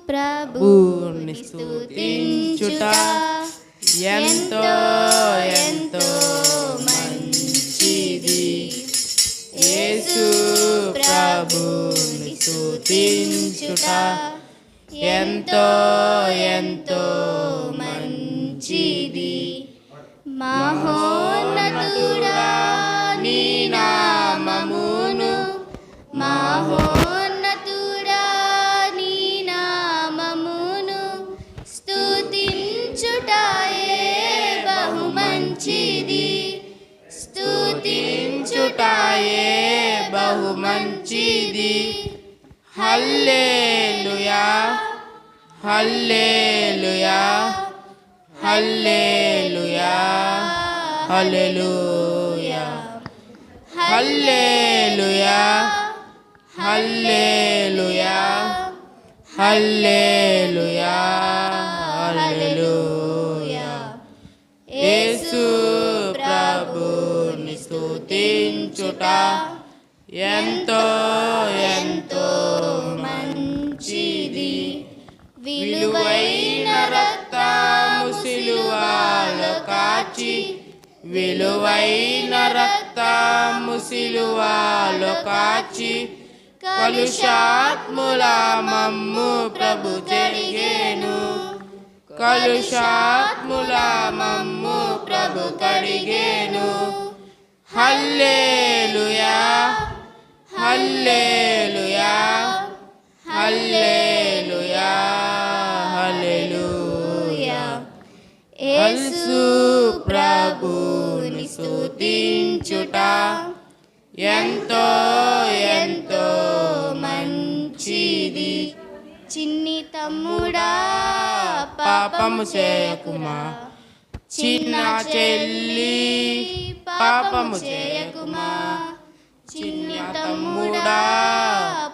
ప్రభువుని స్తుతించుట ఎంతో ఎంతో మంచిది. యేసు ప్రభువుని స్తుతించుట ఎంతో ఎంతో మంచిది. మహోన్నతుడా నీ నామమును, మహోన్నతుడా నీ నామమును స్తుతించుటయే బహు మంచిది. స్తుతించుటయే బహు మంచిది. హల్లెలూయా హల్లెలూయా హల్లెలూయా హల్లెలూయా హల్లెలూయా హల్లెలూయా హల్లెలూయా హల్లెలూయా. యేసు ప్రభువుని స్తుతించుట ఎంతో ఎంతో మంచిది. విలువైన రక్తము సిలువలో కాచి, విలువైన రక్తము సిలువలో కాచి కలుషాత్ముల మమ్ము ప్రభు కడిగేను, కలుషాత్ముల మమ్ము ప్రభు కడిగేను. హల్లెలూయా హల్లెలూయా హల్లెలూయా హల్లెలూయా. యేసు ప్రభువుని స్తుతించుట ఎంతో ఎంతో మంచిది. చిన్ని తమ్ముడా పాపము చేయకుమా, చిన్న చెల్లి పాపము చేయకుమా. చిన్న తమ్ముడా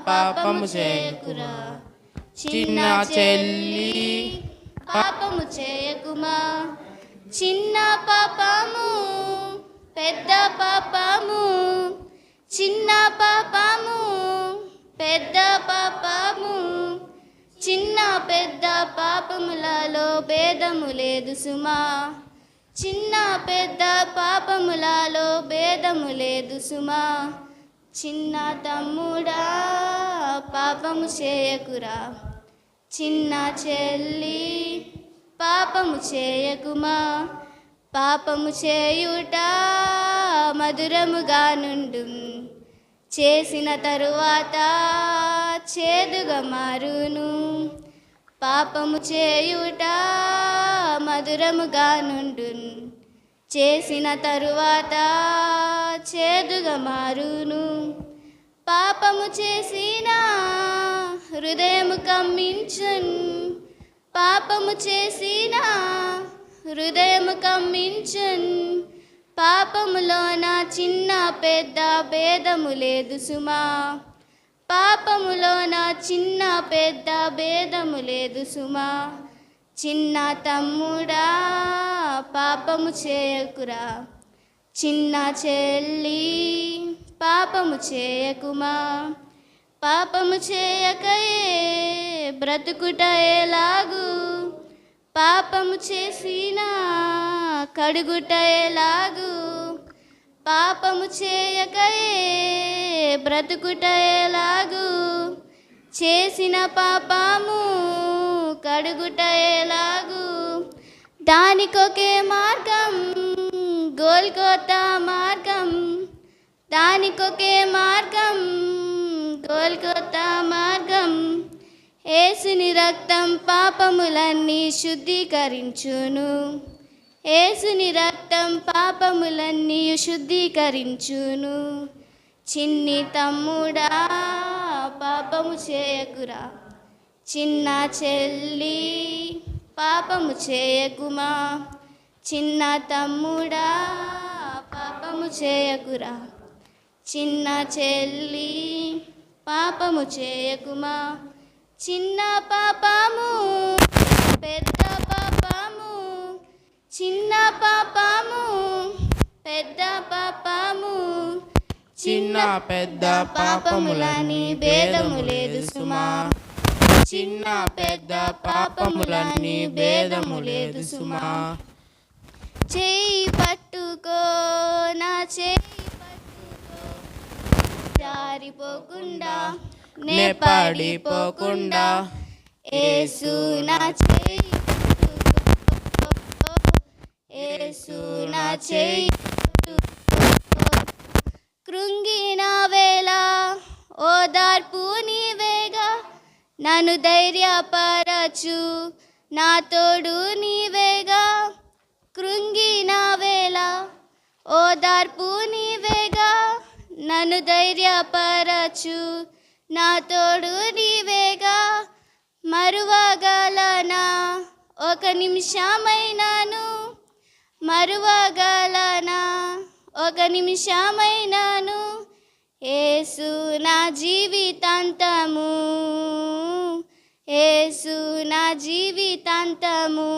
పాపము చేయకురా, చిన్న చెల్లి పాపము చేయకుమా. చిన్న పాపము పెద్ద పాపము, చిన్న పాపము పెద్ద పాపము. చిన్న పెద్ద పాపములలో భేదము లేదు సుమా, చిన్న పెద్ద పాపములలో భేదము లేదు సుమా. చిన్న తమ్ముడా పాపము చేయకురా, చిన్న చెల్లి పాపము చేయకుమా. పాపము చేయుట మధురముగా నుండు, చేసిన తరువాత చేదుగా మారును. పాపము చేయుట మధురముగా నుండు, చేసిన తరువాత చేదుగా మారును. పాపము చేసిన హృదయము కమ్మించున్, పాపము చేసిన హృదయము కమ్మించున్. పాపములోన చిన్న పెద్ద భేదము లేదు సుమా, పాపములోన చిన్న పెద్ద భేదము లేదు సుమా. చిన్న తమ్ముడా పాపము చేయకురా, చిన్న చెల్లి పాపము చేయకుమా. పాపము చేయకయే బ్రతుకుట ఎలాగు, పాపము చేసిన కడుగుట ఎలాగు. పాపము చేయకయే బ్రతుకుట ఎలాగు, చేసిన పాపము కడుగుట ఎలాగు. దానికొకే మార్గం గోల్గొతా మార్గం, దానికొకే మార్గం గోల్గొతా మార్గం. యేసుని రక్తం పాపములన్నీ శుద్ధీకరించును, యేసుని రక్తం పాపములన్నీ శుద్ధీకరించును. చిన్ని తమ్ముడా పాపము చేయకురా, చిన్న చెల్లి పాపము చేయకుమా. చిన్న తమ్ముడా పాపము చేయకురా, చిన్న చెల్లి పాపము చేయకుమా. చిన్న పాపము పెద్ద పాపము, చిన్న పాపము పెద్ద పాపము. చిన్న పెద్ద పాపములని భేదము లేదు సుమా, చిన్న పెద్ద పాపములన్నీ భేదము లేదు సుమా. చేయి పట్టుకో నా చేయి పట్టుకో, జారిపోకుండా నే పడిపోకుండా, యేసు నా చేయి పట్టుకో, యేసు నా చేయి పట్టుకో. కృంగిన వేళ ఓదార్పు నీవేగా, నన్ను ధైర్యపరచు నా తోడు నీవేగా. కృంగిన వేళ ఓదార్పు నీవేగా, నన్ను ధైర్యపరచు నా తోడు నీవేగా. మరువగలనా ఒక నిమిషమైనాను, మరువగలనా ఒక నిమిషమైనాను, యేసు నా జీవితాంతము, యేసు నా జీవితాంతము.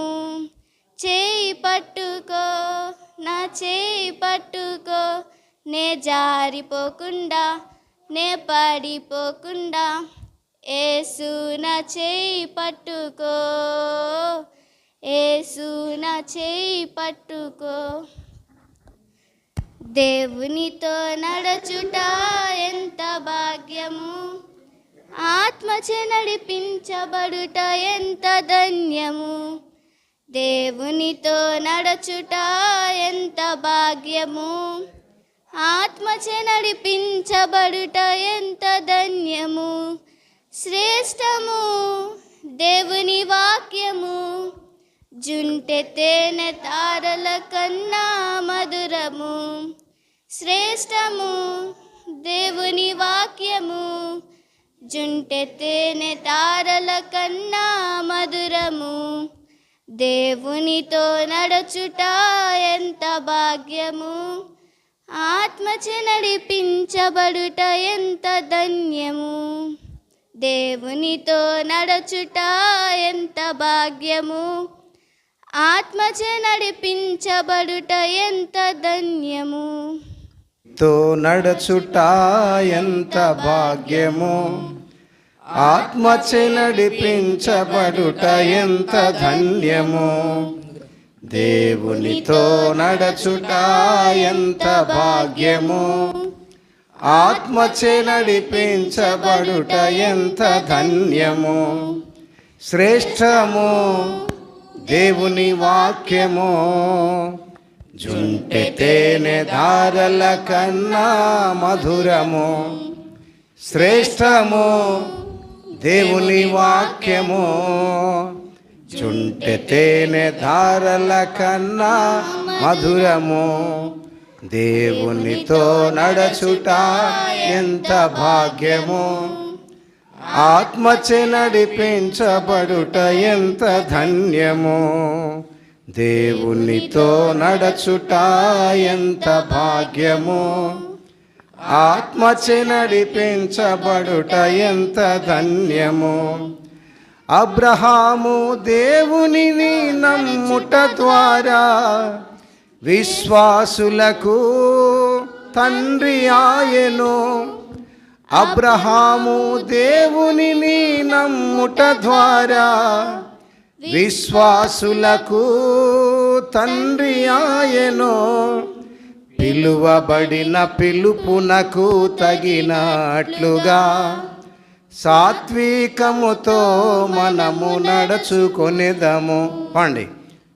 చేయి పట్టుకో నా చేయి పట్టుకో, నే జారిపోకుండా నే పడిపోకుండా, యేసు నా చేయి పట్టుకో, యేసు నా చేయి పట్టుకో. దేవునితో నడచుట ఎంత భాగ్యము, ఆత్మచే నడిపించబడుట ఎంత ధన్యము. దేవునితో నడచుట ఎంత భాగ్యము, ఆత్మచే నడిపించబడుట ఎంత ధన్యము. శ్రేష్టము దేవుని వాక్యము, జుంటె తేనె తారల కన్నా మధురము. శ్రేష్టము దేవుని వాక్యము, జుంటె తేనె తారల కన్నా మధురము. దేవునితో నడచుట ఎంత భాగ్యము, ఆత్మచే నడిపించబడుట ఎంత ధన్యము. దేవునితో నడచుట ఎంత భాగ్యము, ఆత్మచే నడిపించబడుట ఎంత ధన్యము. తో నడచుట ఎంత భాగ్యము, ఆత్మచే నడిపించబడుట ఎంత ధన్యము. దేవునితో నడచుట ఎంత భాగ్యము, ఆత్మచే నడిపించబడుట ఎంత ధన్యము. శ్రేష్టము దేవుని వాక్యము, జుంటె తేనె ధారల కన్నా మధురము. శ్రేష్టము దేవుని వాక్యము, జుంటె తేనె ధారల కన్నా మధురము. దేవునితో నడచుట ఎంత భాగ్యము, ఆత్మచే నడిపించబడుట ఎంత ధన్యము. దేవునితో నడచుట ఎంత భాగ్యము, ఆత్మచే నడిపించబడుట ఎంత ధన్యము. అబ్రహాము దేవునిని నమ్ముట ద్వారా విశ్వాసులకు తండ్రి ఆయెను. అబ్రహాము దేవునిని నమ్ముట ద్వారా విశ్వాసులకు తండ్రి ఆయెను. పిలువబడిన పిలుపునకు తగినట్లుగా సాత్వికముతో మనము నడుచుకొనేదము. పండి.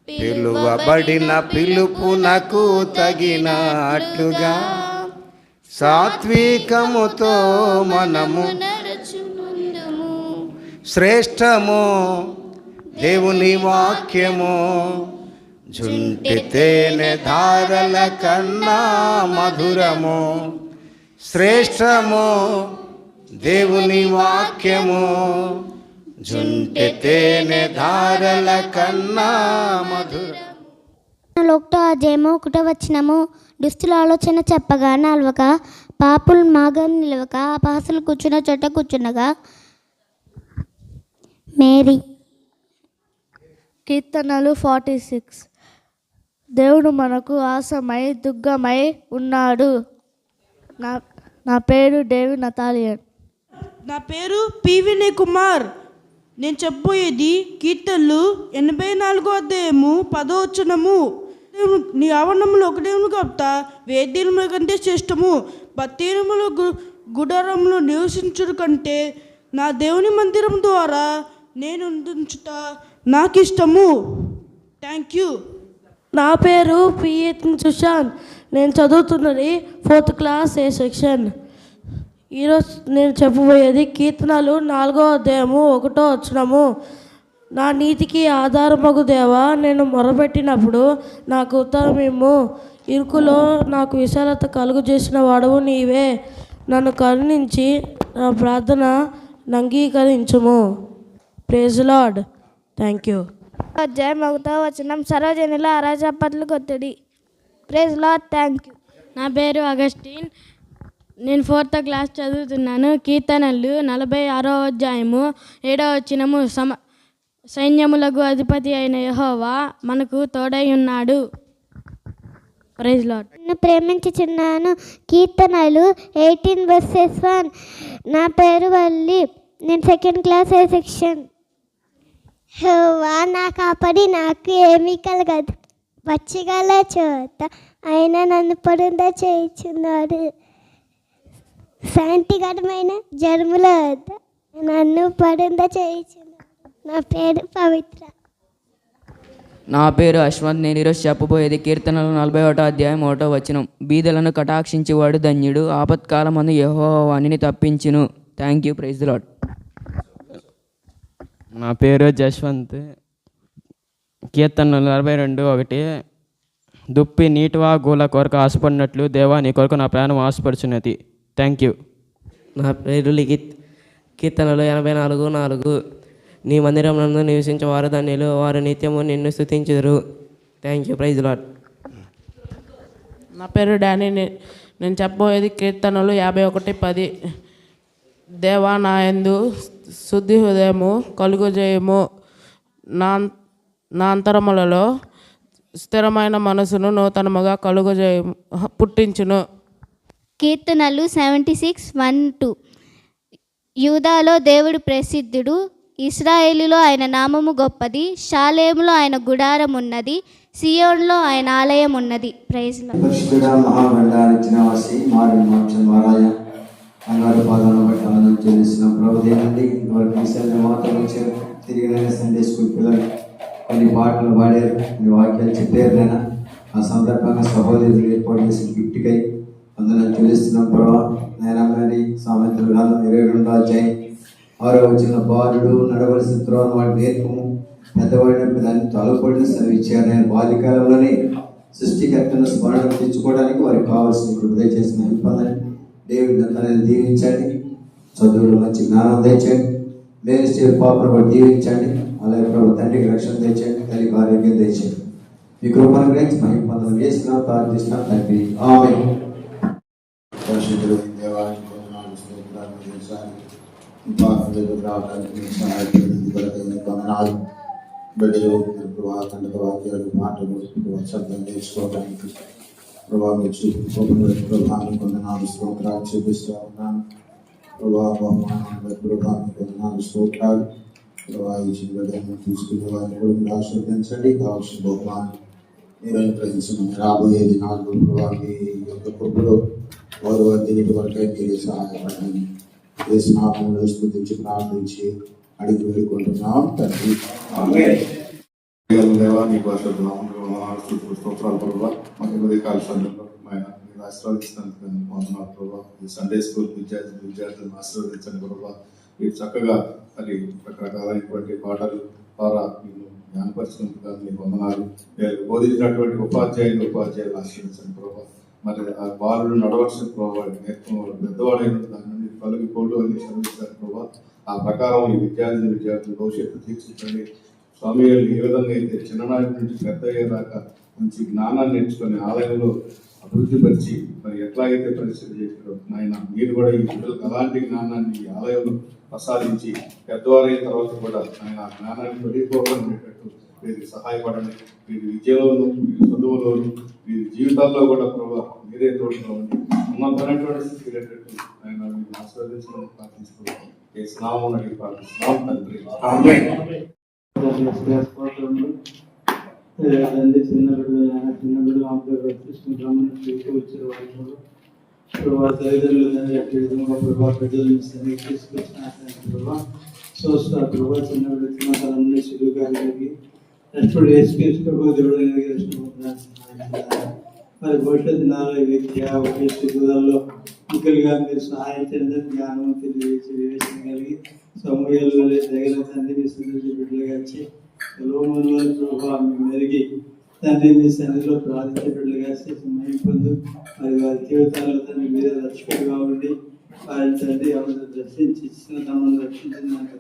పిలువబడిన పిలుపునకు తగినట్లుగా సాత్వికముతో మనము నడుచుకుందుము. శ్రేష్టము దేవుని వాక్యము, జుంటి తేనె ధారల కన్నా మధురము. శ్రేష్టము దేవుని వాక్యము, జుంటి తేనె ధారల కన్నా మధురము. 1 అధ్యాయము 1 వచనము. దుస్తుల ఆలోచన చెప్పగా నలవక, పాపులు మాగం నిలవక, అపహాసులు కూర్చున్న చోట కూర్చునగా. మేరీ. కీర్తనలు 46. దేవుడు మనకు ఆశమై దుర్గమై ఉన్నాడు. నా పేరు డేవిడ్ నతాలియన్. నా పేరు పివిని కుమార్. నేను చెప్పబోయేది కీర్తనలు 84వ అధ్యాయము 10వ వచనము. నీ ఆవరణములు ఒకటేమో కప్తా వేద్యముల కంటే శ్రేష్టము, బత్తీనముల గుడారములు నివసించుట కంటే నా దేవుని మందిరం ద్వారా నేను ఉంచుట నాకు ఇష్టము. Thank you. నా పేరు పిఎత్ సుశాంత్. నేను చదువుతున్నది 4th క్లాస్ ఏ సెక్షన్. ఈరోజు నేను చెప్పబోయేది కీర్తనలు 4వ అధ్యాయము 1వ వచనము. నా నీతికి ఆధారమగు దేవా, నేను మొరపెట్టినప్పుడు నాకు ఉత్తరం ఇమ్ము. ఇరుకులో నాకు విశాలత కలుగు చేసిన వాడవు నీవే. నన్ను కరుణించి నా ప్రార్థన అంగీకరించుము. Praise Lord. Thank you. అధ్యాయం 1వ వచనం. సర్వజనుల అరాచపట్లు కొత్తడి. Praise Lord. Thank you. నా పేరు అగస్టిన్. నేను 4th క్లాస్ చదువుతున్నాను. కీర్తనలు 46వ అధ్యాయము 7వ వచనము. సైన్యములకు అధిపతి అయిన యెహోవా మనకు తోడై ఉన్నాడు. Praise Lord. నన్ను ప్రేమించుచున్నాను. కీర్తనలు 18:1. నా పేరు వల్లి. నేను 2nd క్లాస్ ఏ సెక్షన్. యెహోవా నా కాపరి, నాకు ఏమీ కలగదు. పచ్చిగల చోట ఆయన నన్ను పరుంద చేయుచున్నాడు. శాంతికరమైన జన్ముల వద్ద నన్ను పరుంద చేయుచున్నాడు. నా పేరు పవిత్ర. నా పేరు అశ్వంత్. నేను ఈరోజు చెప్పబోయేది కీర్తనలు 41వ అధ్యాయం 1వ వచనం. బీదలను కటాక్షించేవాడు ధన్యుడు, ఆపత్కాలమందు యెహోవా వానిని తప్పించును. Thank you. Praise the Lord. నా పేరు జశ్వంత్. కీర్తనలు 42:1. దుప్పి నీటివా గూల కొరకు ఆశపడినట్లు దేవా నీ కొరకు నా ప్రాణం ఆశపడుచున్నది. Thank you. నా పేరు లిఖిత్. కీర్తనలు 84:4. నీ మందిరమునందు నివసించేవారు ధన్యులు, వారు నిత్యము నిన్ను స్తుతించుదురు. Thank you. Praise Lord. నా పేరు డానీ. నేను చెప్పబోయేది కీర్తనలు 51:10. దేవా నా యందు శుద్ధి హృదయము కలుగజేయము, నా అంతరములలో స్థిరమైన మనసును నూతనముగా కలుగజేయము పుట్టించును. కీర్తనలు 76:1-2. యూదాలో దేవుడు ప్రసిద్ధుడు, ఇశ్రాయేలులో ఆయన నామము గొప్పది. షాలేములో ఆయన గుడారం ఉన్నది, సియోన్లో ఆయన ఆలయం ఉన్నది. Praise Lord. పరిశుద్ధుడా మహాగండానిచ్చిన వాసి మారి మార్చిన మహారాజ అంగారు పాదాలను బట్టి ఆనందం చెల్లిస్తున్నాం. ప్రభు దేనండి ఇంతవరకు విషయాన్ని మాత్రం వచ్చారు. తిరిగి సండే స్కూల్ పిల్లలు కొన్ని పాటలు పాడారు, కొన్ని వాక్యాలు చెప్పారు. నేను ఆ సందర్భంగా సహోదరులు ఏర్పాటు చేసిన గిఫ్ట్కై వందనాలు చెల్లిస్తున్నాం. ప్రభావ నేను మరి సామెతల గ్రంథం 22వ అధ్యాయం 6వ వచనం. బాలుడు నడవలసిన త్రోవను వాడు నేర్పము, పెద్దవాడినప్పుడు దాన్ని తలపడిన సెలవిచ్చారు. నేను బాల్యకాలంలోనే సృష్టికర్తను స్మరణ తెచ్చుకోవడానికి వారికి కావాల్సిన కృప దయచేసి పొందండి. దేవుడిని అంతనే దీవించండి, చదువులు మంచి జ్ఞానం తెచ్చండి, మేలు చేయ పాపను కూడా దీవించండి. అలాగే ప్రభు తండ్రికి రక్షణ తెచ్చండి, తల్లికి ఆరోగ్యం తెచ్చండి. మీ కృపను గురించి మహిమ పొందడం చేస్తున్నాం, ప్రార్థిస్తున్నాం తండ్రి. ఆమేన్. బిడ్డలు తండ్రి వాక్యాలు మాటలు శబ్దం నేర్చుకోవడానికి ప్రభావం ప్రభావం కొందనాలు స్తోత్రాలు చూపిస్తూ ఉన్నాను. ప్రభావం కొందనాలు స్తోత్రాలు ప్రభావించిన బిడ్డలను తీసుకునే వారిని కూడా ఆశీర్వదించండి. కావాల్సిన బహుమానం మీరైనా ప్రజెంట్ రాబోయే దినాల్లో ప్రభావం యొక్క కృపలో వారు దీని వరకే మీరే సహాయపడండి. ఏ స్నామంలో స్తుతించి ప్రార్థించి అడిగి వేడుకుంటున్నాం తండ్రి. మీకు స్తోత్రాలు ప్రభావ. మాకు ఉదయకాల సమయంలో మీరు ఆశీర్వదిస్తున్నందుకు వందనాలు ప్రభావ. ఈ సండే స్కూల్ విద్యార్థులను ఆశీర్వదించండి ప్రభావ. మీరు చక్కగా మరి రకరకాలైనటువంటి పాటలు ద్వారా మీరు జ్ఞానపరిచినందుకు మీకు వందనాలు. బోధించినటువంటి ఉపాధ్యాయులు ఆశీర్వదించండి ప్రభావ. మరి ఆ బాలుడు నడవలసిన ప్రభావ పెద్దవాడైన దాని నుండి తొలగిపోటు అని శ్రమిస్తారు ప్రభావ. ఆ ప్రకారం ఈ విద్యార్థులు భవిష్యత్తు తీర్చిదండి. స్వామి ఏ విధంగా అయితే చిన్ననాటి నుంచి పెద్ద అయ్యేదాకా మంచి జ్ఞానాన్ని నేర్చుకుని ఆలయంలో అభివృద్ధి పరిచి మరి ఎట్లాగైతే పరిస్థితి చేశారో నాయన మీరు కూడా ఈ పిల్లలకు అలాంటి జ్ఞానాన్ని ఈ ఆలయంలో ప్రసాదించి పెద్దవారైన తర్వాత కూడా ఆయన జ్ఞానాన్ని తొలగిపోవడం అనేటట్టు వీరికి సహాయపడండి. వీరి విద్యలోను, వీరి చదువులోను, వీరి జీవితాల్లో కూడా ప్రభావ మీరే తోడుగా ఉండి ఉన్నతమైనటువంటి స్థితిలో ఆయన మీరు ఆశీర్వదించమని ప్రార్థిస్తున్నాం. యేసు నామమున అడిగి ప్రార్థిస్తున్నాం తండ్రి. తండ్రి చిన్నబిడ్డలు ఆమె తీసుకుంటామని వచ్చిన వాళ్ళు ప్రభావ తల్లిదండ్రులు ప్రభావ బిడ్డలను తీసుకొచ్చిన ప్రభావ చూస్తా ప్రభావ చిన్నబిడ్డ చిన్నతనంలో సులువుగా కలిగి ఎప్పుడు వేసుకేసి ప్రభావ దేవుడు మరి భవిష్యత్ దినాల్లో విద్య ఉపయోగాల్లో ముఖ్యంగా మీరు సహాయం చేయడం జ్ఞానం తెలియజేసి వివేచన కలిగి సమూహాలు దగ్గర తండ్రి సందర్శి బిడ్డలుగా వచ్చి లోములో ప్రభావ మెరిగి తండ్రి మీ సన్నిధిలో ప్రార్థించే బిడ్డలుగా సమయం పొందు మరి వారి జీవితాల్లో తండ్రి మీరే రక్షకుడుగా ఉండి వారి తండ్రి ఎవరు దర్శించి ఇచ్చిన తమను రక్షించినాక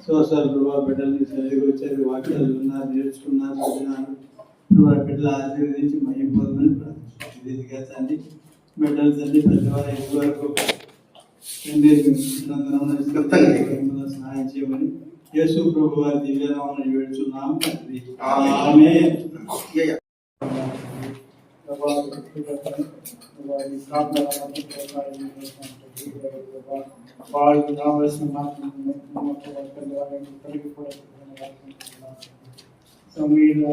సోసాలు ప్రభావ బిడ్డలని సరిగా వచ్చారు వాక్యాలు ఉన్నారు నేర్చుకున్నారు చదివినారు ప్రభావ బిడ్డలు ఆశీర్వదించి మయం పొందని ప్రార్థించారు తండ్రి బిడ్డలు తండ్రి పెద్దవారు ఎక్కువ వరకు సహాయం చేయమని యేసు ప్రభు వారి దివ్యనామమున వేడుచున్నాము తండ్రి. ఆమేన్. వాళ్ళు కావలసిన సమయంలో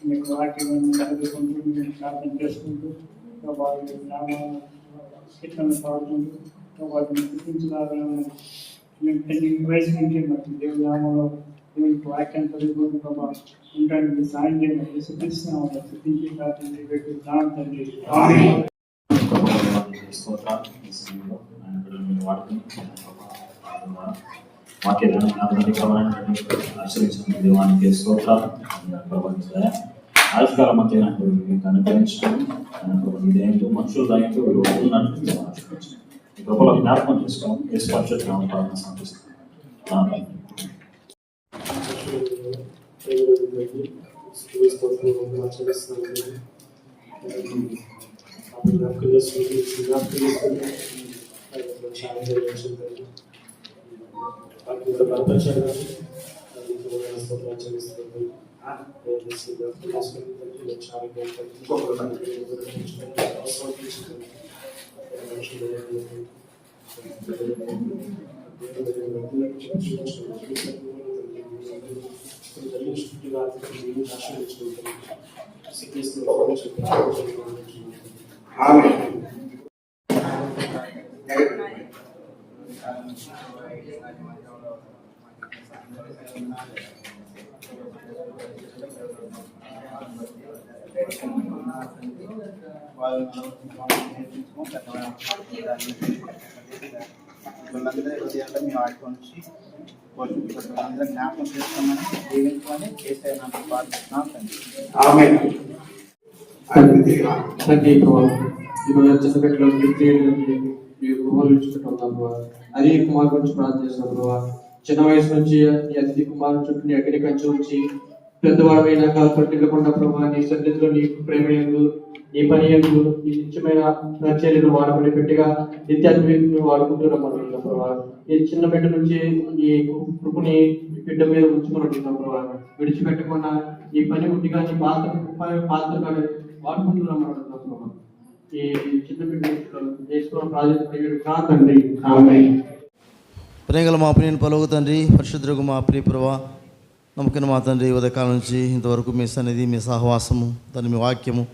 మీకు వాక్యం చదువుకుంటూ మేము ప్రార్థన చేసుకుంటూ వాళ్ళు కీర్తన పాడుకుంటూ వాళ్ళని గుర్తించడానికి మేము వయసు నుంచి మరి దేవుడి నామంలో దేవునికి వాక్యాన్ని చదువుకుంటూ ప్రభావ ఉంటానికి సాయం చేయండి. శుద్ధిస్తున్నాం శుద్ధించి ప్రార్థన పెట్టి తండ్రి. ఆశ్రయించిన దేవానికి స్తోత్రాలు. ఆయుష్కాలం అంతా మీకు అనుగ్రహించుకొని దయంతో మనుషుల దయంతో కృపలో జ్ఞాపకం చేసుకోవడం యేసు పరిశుద్ధ ప్రార్థన సమర్పిస్తున్నాం. హృదయాల్లో మీ వాటిలో నుంచి పోషించబడుతున్న జ్ఞాపకం చేసుకోమని జీవించమని చేసేనా ప్రార్థిస్తున్నాం తండ్రి. అదే కుమార్ గురించి ప్రార్థన చేసినప్పుడు చిన్న వయసు నుంచి ఈ అతిథి కుమారు చుట్టూ అగ్ని కంచి ఉంచి పెద్దవాడైనాక పట్టుకోకుండా ప్రభావ నీ సన్నిధిలో నీ ప్రేమ ఎందు నీ పని ఎందు ఈ నిత్యమైన నచ్చర్యలు వాడబడి పెట్టిగా నిత్యాత్మీయులు వాడుకుంటూ రమ్మనుకుంటున్నాం ప్రభావ. ఈ చిన్న బిడ్డ నుంచి ఈ కృపని బిడ్డ మీద ఉంచుకున్నట్టున్నాం ప్రభావ. విడిచిపెట్టకుండా ఈ పని ఉండిగా నీ పాత్ర వాడుకుంటూ రమ్మనుకుంటున్నాం ప్రభావ. ఈ చిన్న బిడ్డ తండ్రి. ప్రేంగల మా ప్రియని పలువు తండ్రి, పరిశుద్ధులకు మా ప్రియ ప్రభా, నమ్మకం మా తండ్రి ఉదయకాలం నుంచి ఇంతవరకు మీ సన్నిధి, మీ సహవాసము, దాని మీ వాక్యము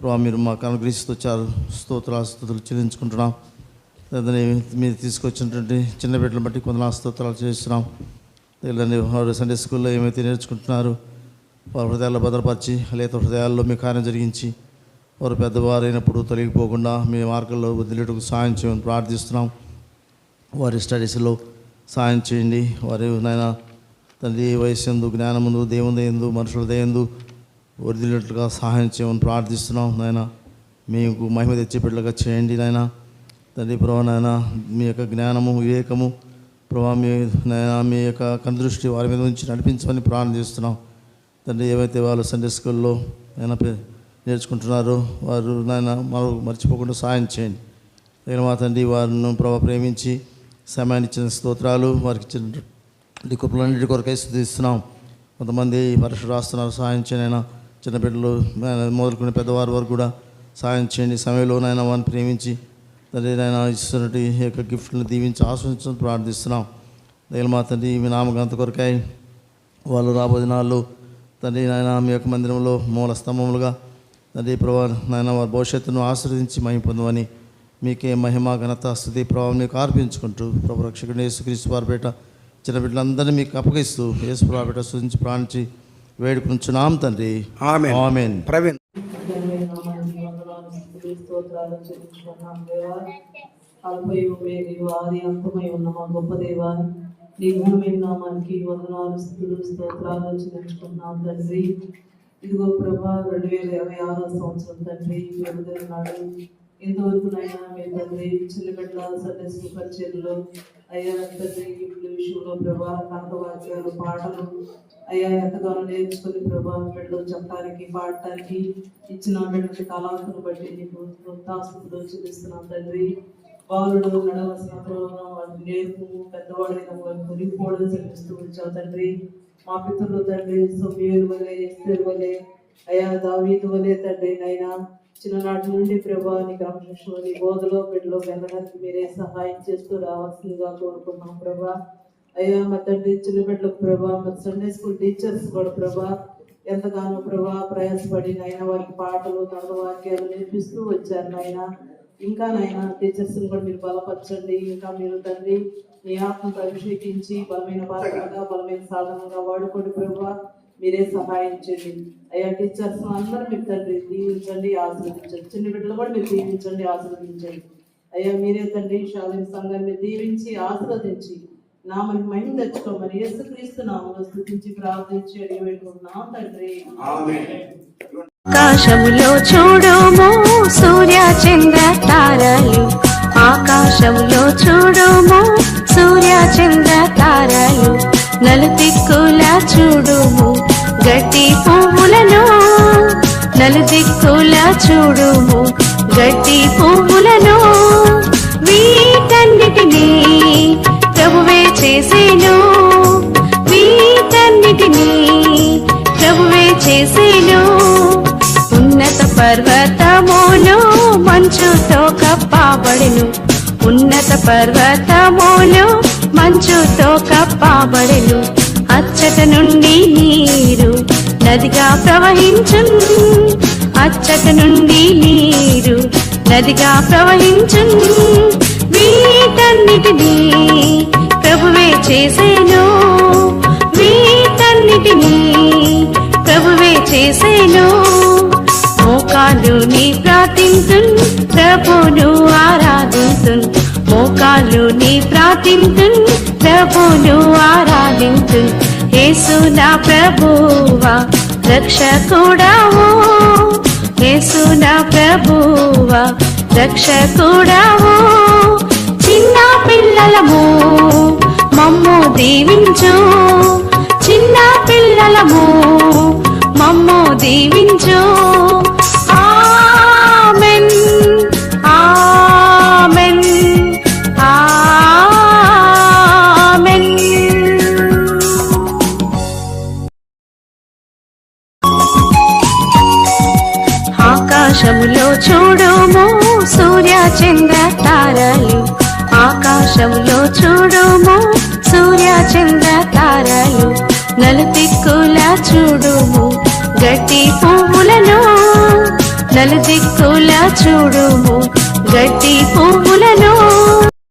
ప్రభా మీరు మాకు అనుగ్రహిస్తూ వచ్చారు. స్తోత్రాలు చెల్లించుకుంటున్నాం. దాన్ని మీరు తీసుకొచ్చినటువంటి చిన్న బిడ్డలను బట్టి కొంత స్తోత్రాలు చేస్తున్నాం. వారు సండే స్కూల్లో ఏమైతే నేర్చుకుంటున్నారు వారి హృదయాల్లో భద్రపరిచి లేత హృదయాల్లో మీ కార్యం జరిగించి వారు పెద్దవారైనప్పుడు తొలగిపోకుండా మీ మార్గంలో వదిలేటకు సాయం చేయమని ప్రార్థిస్తున్నాం. వారి స్టడీస్లో సాయం చేయండి. వారి నాయన తండ్రి వయస్సు ఎందు, జ్ఞానముందు, దేవుని ఎందు, మనుషుల దయందు వదిలేట్టుగా సహాయం చేయమని ప్రార్థిస్తున్నాం. నాయన మీకు మహిమ తెచ్చే బిడ్డలుగా చేయండి నాయన తండ్రి. ప్రభా నాయన మీ యొక్క జ్ఞానము, వివేకము ప్రభా మీ యొక్క కందృష్టి వారి మీద ఉంచి నడిపించమని ప్రార్థిస్తున్నాం తండ్రి. ఏవైతే వాళ్ళు సండే స్కూల్లో ఆయన నేర్చుకుంటున్నారో వారు నాయన మర్చిపోకుండా సాయం చేయండి. నేను మా తండ్రి వారిని ప్రభా ప్రేమించి సమయాన్ని ఇచ్చిన స్తోత్రాలు, వారికి ఇచ్చిన కృపలన్నిటి కొరకై స్తుతిస్తున్నాం. కొంతమంది పరీక్ష రాస్తున్నారు, సహాయం చేయనైనా. చిన్నపిల్లలు మొదలుకునే పెద్దవారి వరకు కూడా సహాయం చేయండి. సమయంలోనైనా వారిని ప్రేమించి తండ్రి నాయన ఇస్తున్నట్టు ఈ యొక్క గిఫ్ట్లను దీవించి ఆస్వాదించడం ప్రార్థిస్తున్నాం. దయలు మా తండ్రి మీ నామగంత కొరకాయ వాళ్ళు రాబోయే నాళ్ళు తండ్రి నాయన మీ యొక్క మందిరంలో మూల స్తంభములుగా తండ్రి ప్రభా నాయన వారి భవిష్యత్తును ఆశీర్వదించి మహిమ పొందమని మీకే మహిమ ఘనత స్తుతి ప్రభావం మీకు అర్పించుకుంటూ ప్రభు రక్షకుడు యేసుక్రీస్తు వారి పేట చిన్న బిడ్డలందరినీ మీకు అప్పగిస్తూ యేసు ప్రభు పేట స్తుతించి ప్రాణించి వేడుకుంటున్నాం తండ్రి. ఆమేన్. ప్రవీణ్ స్తోత్రాలు చెల్లించుకున్నాం దేవా. అల్పయు మేలు ఆది అంతమై ఉన్న మా గొప్ప దేవా, నీ ఘనమైన నామానికి వందనాలు స్తుతులు స్తోత్రాలు చెల్లించుకున్నాం తండ్రి. ఇదిగో ప్రభా 2026 సంవత్సరం తండ్రి విడుదల నాడు ఇంతవరకునైనా మీ తండ్రి చిన్నబిడ్డ సండే స్కూల్ పరిచర్లు అయ్యా తండ్రి గిఫ్ట్ల విషయంలో ప్రభా కంఠవాక్యాలు పాటలు అయ్యా ఎంతగానో నేర్చుకుని ప్రభా బిడ్డలు చెప్పడానికి పాడటానికి ఇచ్చిన బిడ్డలకి కళాకును బట్టి నీకు కృతజ్ఞతలు చెల్లిస్తున్నాం తండ్రి. బాలుడు నడవలసిన ప్రభావం వాడిని నేర్పు పెద్దవాడైన వారిని మునిగిపోవడం చెల్లిస్తూ వచ్చావు తండ్రి. మా పితరులు తండ్రి సమూయేలు వలె ఎస్తేరు వలె అయ్యా దావీదు వలె తండ్రి నైనా చిన్ననాటి నుండి ప్రభా నీ క్రమశిక్షణ నీ బోధలో బిడ్డలో పెరగడానికి మీరే సహాయం చేస్తూ రావాల్సిందిగా కోరుకున్నాం ప్రభా. అయ్యా మా తండ్రి చిన్న బిడ్డలకు ప్రభా మా సండే స్కూల్ టీచర్స్ కూడా ప్రభా ఎంతగానో ప్రభా ప్రయాసపడి నైనా వారికి పాటలు వాక్యాలు నేర్పిస్తూ వచ్చారు నాయన. ఇంకా నైనా టీచర్స్ని కూడా మీరు బలపరచండి. ఇంకా మీరు తండ్రి నీ ఆత్మకు అభిషేకించి బలమైన పాత్రగా బలమైన సాధనంగా వాడుకోండి ప్రభా. మీరే సహాయం చేయండి అయ్యా. టీచర్స్ అందరూ మీరు తండ్రి దీవించండి, ఆశీర్వదించండి. చిన్న బిడ్డలు కూడా మీరు దీవించండి, ఆశీర్వదించండి అయ్యా. మీరే తండ్రి షాలిం సంఘాన్ని దీవించి ఆశీర్వదించి నామని మహిమ తెచ్చుకోమని యేసుక్రీస్తు నామములో స్తుతించి ప్రార్థించి అడిగి పెట్టుకుంటున్నాం తండ్రి. ఆకాశములో చూడుము సూర్య చంద్ర తారలు, ఆకాశములో చూడుము సూర్య చంద్ర తారలు, నలుదిక్కులా చూడుము గడ్డి పువ్వులను, నలుదిక్కులా చూడుము గడ్డి పువ్వులను, వీటన్నిటినీ ప్రభువే చేసేను, వీటన్నిటినీ ప్రభువే చేసేను. ఉన్నత పర్వతములు మంచుతో కప్పబడెను, ఉన్నత పర్వతములు మంచుతో కప్పబడెను, అచ్చట నుండి నీరు నదిగా ప్రవహించున్, అచ్చట నుండి నీరు నదిగా ప్రవహించున్. వీటన్నిటినీ ప్రభువే చేసేను, వీటన్నిటినీ ప్రభువే చేసేను. మోకాలు నీ ప్రార్థింతున్ ప్రభును ఆరాధింతున్, మోకాలు నీ ప్రార్థింతున్ ప్రభును ఆరాధింతున్. యేసు నా ప్రభువా రక్షకుడావు, యేసు నా ప్రభువా రక్షకుడావు. చిన్న పిల్లలము మమ్ము దీవించు, చిన్న పిల్లలము మమ్ము దీవించు. Amen amen amen. ఆకాశములో చూడుము సూర్య చంద్ర తారలు, ఆకాశములో చూడుము సూర్య చంద్ర తారలు, నలుదిక్కులా చూడుము గడ్డి పువ్వులను, నలుదిక్కులా చూడుము గడ్డి పువ్వులను,